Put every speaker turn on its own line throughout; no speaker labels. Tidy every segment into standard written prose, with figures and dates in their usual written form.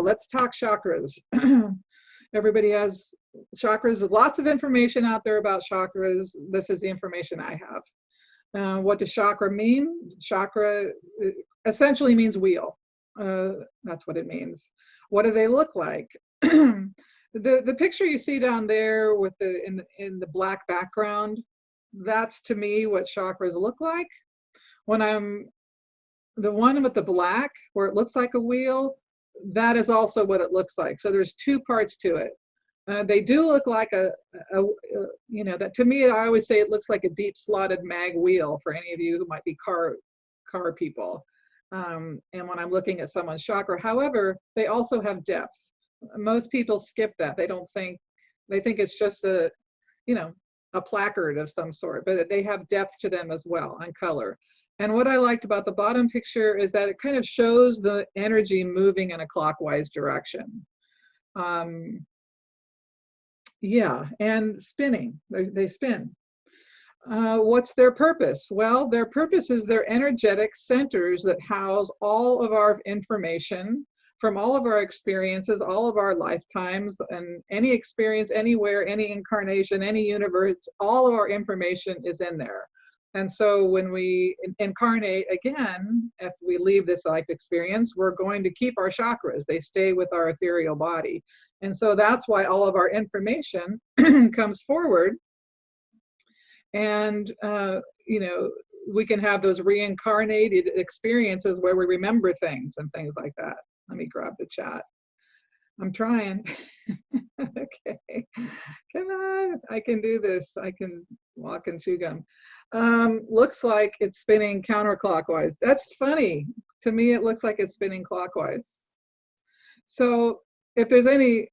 let's talk chakras. Everybody has chakras. Lots of information out there about chakras. This is the information I have. What does chakra mean? Chakra essentially means wheel. That's what it means. What do they look like? The picture you see down there with in the black background, that's to me what chakras look like. When I'm the one with the black, where it looks like a wheel, that is also what it looks like. So there's two parts to it. They do look like that to me, I always say it looks like a deep slotted mag wheel for any of you who might be car people. And when I'm looking at someone's chakra, however, they also have depth. Most people skip that. They think it's just a placard of some sort, but they have depth to them as well, and color. And what I liked about the bottom picture is that it kind of shows the energy moving in a clockwise direction. Yeah, and spinning, they spin. What's their purpose? Well, their purpose is they're energetic centers that house all of our information from all of our experiences, all of our lifetimes, and any experience, anywhere, any incarnation, any universe, all of our information is in there. And so when we incarnate again, if we leave this life experience, we're going to keep our chakras. They stay with our ethereal body. And so that's why all of our information comes forward. And, we can have those reincarnated experiences where we remember things and things like that. Let me grab the chat. I'm trying. Okay, come on, I can do this. I can walk and chew gum. Looks like it's spinning counterclockwise. That's funny. To me, it looks like it's spinning clockwise. So if there's any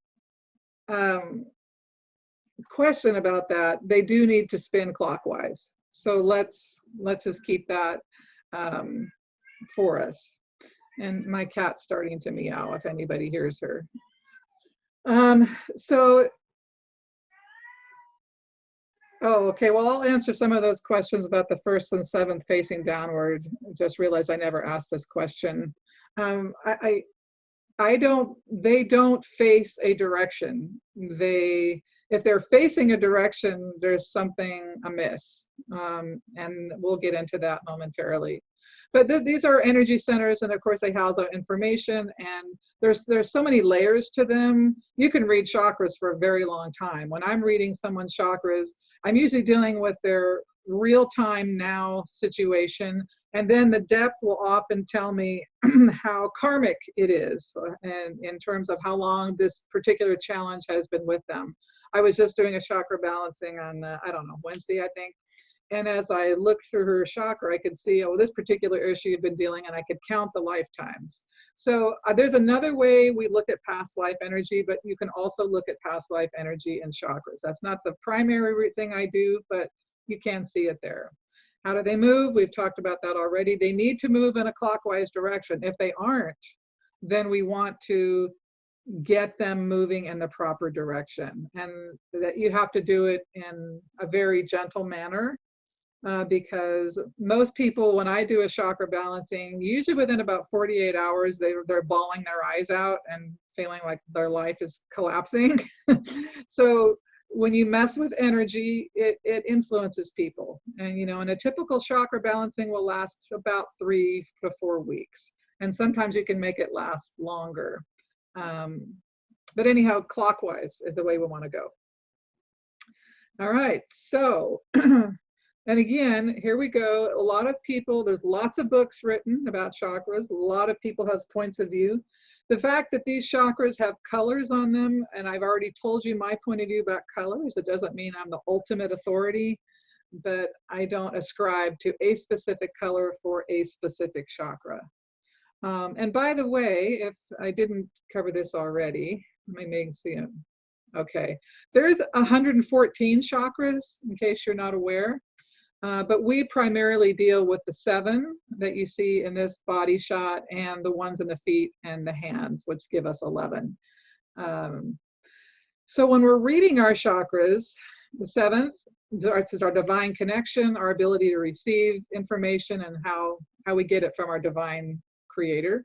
question about that, they do need to spin clockwise. So let's just keep that for us. And my cat's starting to meow if anybody hears her. Okay, well, I'll answer some of those questions about the first and seventh facing downward. I just realized I never asked this question. They don't face a direction. If they're facing a direction, there's something amiss. And we'll get into that momentarily. But these are energy centers, and of course they house our information, and there's so many layers to them. You can read chakras for a very long time. When I'm reading someone's chakras, I'm usually dealing with their real-time now situation, and then the depth will often tell me how karmic it is, and in terms of how long this particular challenge has been with them. I was just doing a chakra balancing on, Wednesday, I think. And as I looked through her chakra, I could see, this particular issue had been dealing, and I could count the lifetimes. So there's another way we look at past life energy, but you can also look at past life energy in chakras. That's not the primary thing I do, but you can see it there. How do they move? We've talked about that already. They need to move in a clockwise direction. If they aren't, then we want to get them moving in the proper direction. And that you have to do it in a very gentle manner. Because most people, when I do a chakra balancing, usually within about 48 hours, they're bawling their eyes out and feeling like their life is collapsing. So when you mess with energy, it influences people. And, and a typical chakra balancing will last about 3 to 4 weeks. And sometimes you can make it last longer. But anyhow, clockwise is the way we want to go. All right, so and again, here we go. A lot of people, there's lots of books written about chakras. A lot of people has points of view. The fact that these chakras have colors on them, and I've already told you my point of view about colors, it doesn't mean I'm the ultimate authority, but I don't ascribe to a specific color for a specific chakra. And by the way, if I didn't cover this already, let me see it. Okay, there's 114 chakras, in case you're not aware. But we primarily deal with the 7 that you see in this body shot, and the ones in the feet and the hands, which give us 11. So when we're reading our chakras, the 7th is our divine connection, our ability to receive information, and how we get it from our divine creator.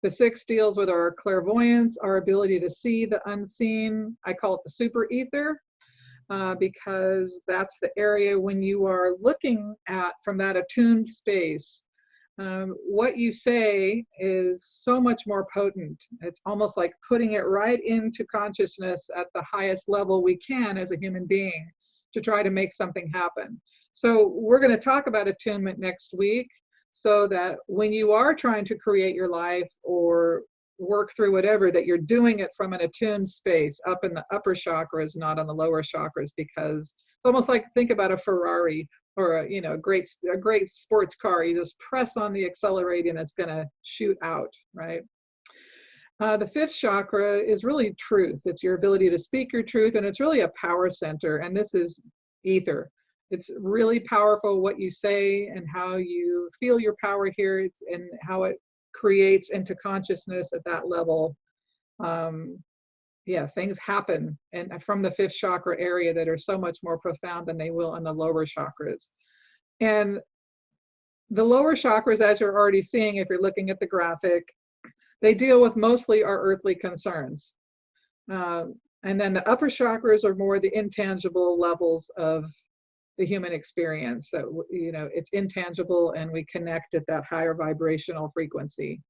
The 6 deals with our clairvoyance, our ability to see the unseen. I call it the super ether, because that's the area when you are looking at from that attuned space. What you say is so much more potent. It's almost like putting it right into consciousness at the highest level we can as a human being to try to make something happen. So we're going to talk about attunement next week, so that when you are trying to create your life or work through whatever, that you're doing it from an attuned space up in the upper chakras, not on the lower chakras, because it's almost like, think about a Ferrari or a great sports car. You just press on the accelerator and it's going to shoot out, right? The 5th chakra is really truth. It's your ability to speak your truth, and it's really a power center, and this is ether. It's really powerful what you say and how you feel your power here, and how it creates into consciousness at that level. Things happen and from the 5th chakra area that are so much more profound than they will in the lower chakras. And the lower chakras, as you're already seeing if you're looking at the graphic, they deal with mostly our earthly concerns. And then the upper chakras are more the intangible levels of the human experience. So, it's intangible and we connect at that higher vibrational frequency.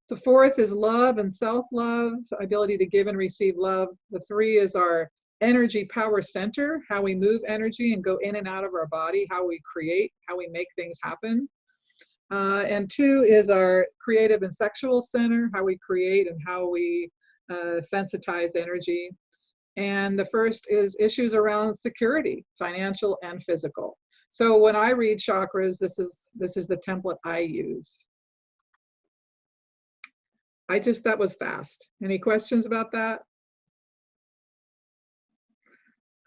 The 4th is love and self-love, ability to give and receive love. The 3 is our energy power center, how we move energy and go in and out of our body, how we create, how we make things happen. And 2 is our creative and sexual center, how we create and how we sensitize energy. And the 1st is issues around security, financial and physical. So when I read chakras, this is the template I use. That was fast. Any questions about that?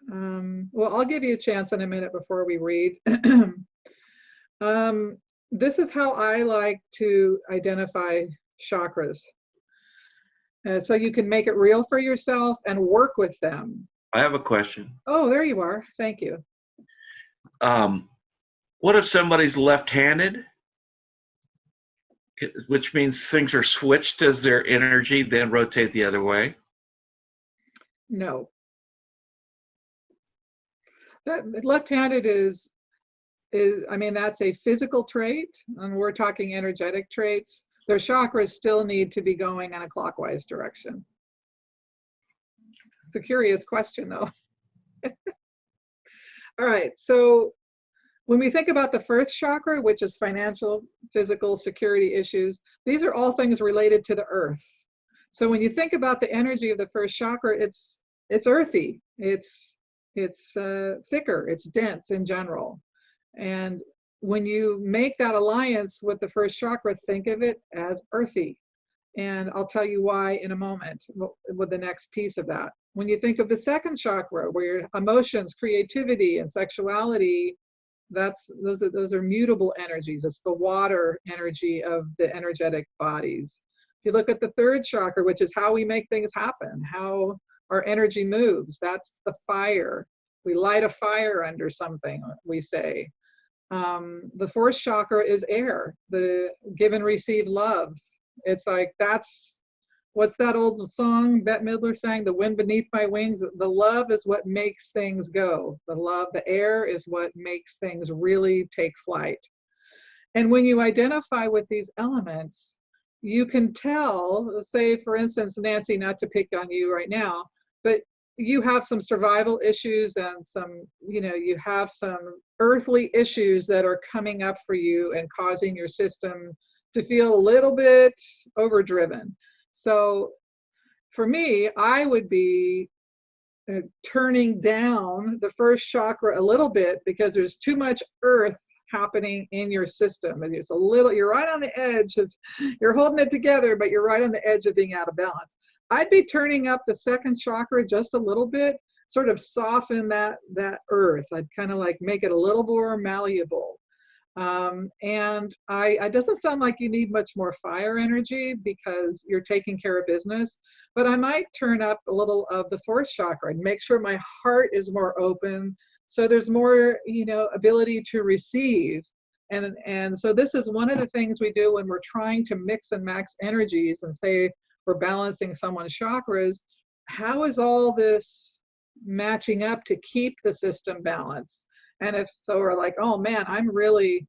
Well, I'll give you a chance in a minute before we read. This is how I like to identify chakras. So you can make it real for yourself and work with them.
I have a question.
Oh, there you are. Thank you.
What if somebody's left-handed? Which means things are switched as their energy then rotate the other way?
No. That left-handed is that's a physical trait, and we're talking energetic traits. Their chakras still need to be going in a clockwise direction. It's a curious question, though. All right, so when we think about the 1st chakra, which is financial, physical, security issues, these are all things related to the earth. So when you think about the energy of the 1st chakra, it's earthy, it's thicker, it's dense in general. And when you make that alliance with the 1st chakra, think of it as earthy. And I'll tell you why in a moment with the next piece of that. When you think of the 2nd chakra, where your emotions, creativity, and sexuality, those are mutable energies. It's the water energy of the energetic bodies. If you look at the 3rd chakra, which is how we make things happen, how our energy moves, that's the fire. We light a fire under something, we say. The 4th chakra is air, the give and receive love. It's like, what's that old song Bette Midler sang, The Wind Beneath My Wings? The love is what makes things go. The air is what makes things really take flight. And when you identify with these elements, you can tell, say, for instance, Nancy, not to pick on you right now, but you have some survival issues and you have some earthly issues that are coming up for you and causing your system to feel a little bit overdriven. So for me, I would be turning down the 1st chakra a little bit, because there's too much earth happening in your system. And you're right on the edge of, you're holding it together, but you're right on the edge of being out of balance. I'd be turning up the 2nd chakra just a little bit, sort of soften that earth. I'd kind of like make it a little more malleable. And it doesn't sound like you need much more fire energy because you're taking care of business, but I might turn up a little of the 4th chakra and make sure my heart is more open. So there's more, ability to receive And so this is one of the things we do when we're trying to mix and max energies and say we're balancing someone's chakras. How is all this matching up to keep the system balanced? And if so, we're like, oh man, I'm really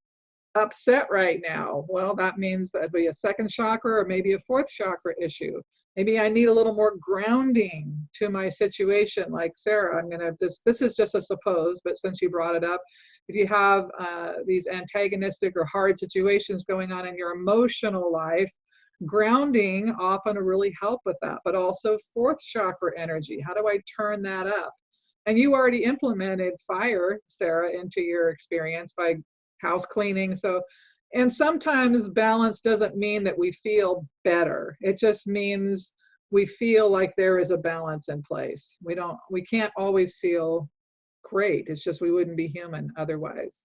upset right now. Well, that means that'd be a second chakra or maybe a fourth chakra issue. Maybe I need a little more grounding to my situation. Like Sarah, I'm gonna, this is just a suppose, but since you brought it up, if you have these antagonistic or hard situations going on in your emotional life, grounding often will really help with that. But also fourth chakra energy, how do I turn that up? And you already implemented fire, Sarah, into your experience by house cleaning. So, and sometimes balance doesn't mean that we feel better. It just means we feel like there is a balance in place. We can't always feel great. It's just we wouldn't be human otherwise.